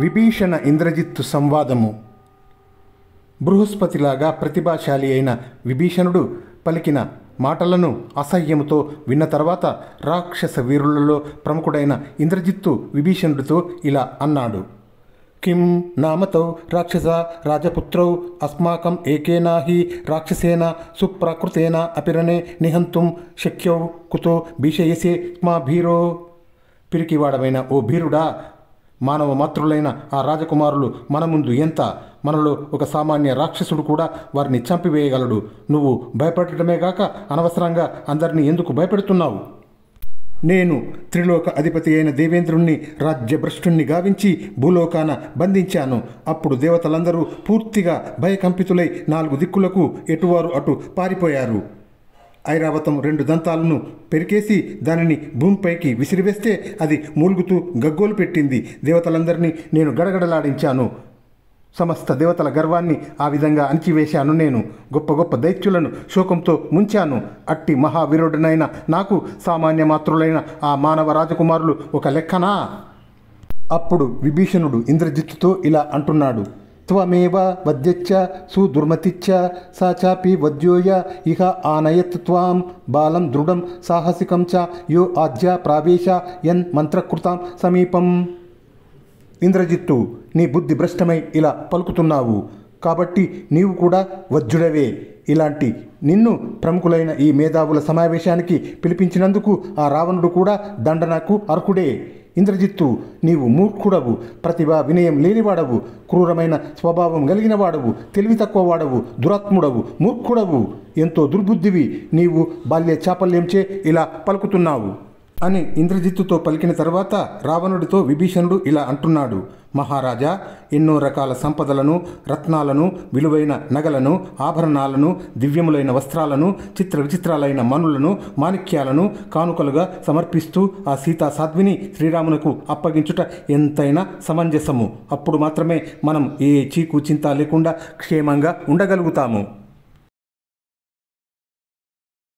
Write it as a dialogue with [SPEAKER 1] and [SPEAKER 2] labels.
[SPEAKER 1] విభీషణ ఇంద్రజిత్తు సంవాదము. బృహస్పతిలాగా ప్రతిభాశాలి అయిన విభీషణుడు పలికిన మాటలను అసహ్యముతో విన్న తర్వాత రాక్షస వీరులలో ప్రముఖుడైన ఇంద్రజిత్తు విభీషణుడితో ఇలా అన్నాడు. కిం నామతౌ రాక్షస రాజపుత్రౌ అస్మాకం ఏకేనా హి రాక్షసేన సుప్రాకృతేన అపిరణే నిహంతుం శక్యౌ కుతో భీషయసే మా భీరో. పిరికివాడమైన ఓ భీరుడా, మానవ మాతృలైన ఆ రాజకుమారులు మన ముందు ఎంత! మనలో ఒక సామాన్య రాక్షసుడు కూడా వారిని చంపివేయగలడు. నువ్వు భయపడటమే గాక అనవసరంగా అందరినీ ఎందుకు భయపెడుతున్నావు? నేను త్రిలోక అధిపతి అయిన దేవేంద్రుణ్ణి రాజ్యభ్రష్టుణ్ణి గావించి భూలోకాన బంధించాను. అప్పుడు దేవతలందరూ పూర్తిగా భయకంపితులై 4 దిక్కులకు ఎటువారు అటు పారిపోయారు. ఐరావతం 2 దంతాలను పెరికేసి దానిని భూమిపైకి విసిరివేస్తే అది మూలుగుతూ గగ్గోలు పెట్టింది. దేవతలందరినీ నేను గడగడలాడించాను. సమస్త దేవతల గర్వాన్ని ఆ విధంగా అణిచివేశాను. నేను గొప్ప గొప్ప దైత్యులను శోకంతో ముంచాను. అట్టి మహావీరుడనైన నాకు సామాన్య మాతృలైన ఆ మానవ రాజకుమారులు ఒక లెక్కనా? అప్పుడు విభీషణుడు ఇంద్రజిత్తుతో ఇలా అంటున్నాడు. త్వమేవ వద్యచ్చ సుదుర్మతిచ్చ సా చాపి వద్యోయ ఇహ ఆనయత్ త్వాం బాలం దృఢం సాహసికం చ యో ఆజ్ఞా ప్రావేశ యన్ మంత్రకృతాం సమీపం. ఇంద్రజిత్తు, నీ బుద్ధి భ్రష్టమై ఇలా పలుకుతున్నావు కాబట్టి నీవు కూడా వజ్రుడవే. ఇలాంటి నిన్ను ప్రముఖులైన ఈ మేధావుల సమావేశానికి పిలిపించినందుకు ఆ రావణుడు కూడా దండనకు అర్హుడే. ఇంద్రజిత్తు, నీవు మూర్ఖుడవు, ప్రతిభ వినయం లేనివాడవు, క్రూరమైన స్వభావం కలిగిన వాడవు, తెలివి తక్కువ వాడవు, దురాత్ముడవు, మూర్ఖుడవు, ఎంతో దుర్బుద్ధివి. నీవు బాల్య చాపల్యంచే ఇలా పలుకుతున్నావు అని ఇంద్రజిత్తుతో పలికిన తర్వాత రావణుడితో విభీషణుడు ఇలా అంటున్నాడు. మహారాజా, ఎన్నో రకాల సంపదలను, రత్నాలను, విలువైన నగలను, ఆభరణాలను, దివ్యములైన వస్త్రాలను, చిత్ర విచిత్రాలైన మనులను, మాణిక్యాలను కానుకలుగా సమర్పిస్తూ ఆ సీతా సాధ్విని శ్రీరామునకు అప్పగించుట ఎంతైనా సమంజసము. అప్పుడు మాత్రమే మనం ఏ చీకు చింత లేకుండా క్షేమంగా ఉండగలుగుతాము.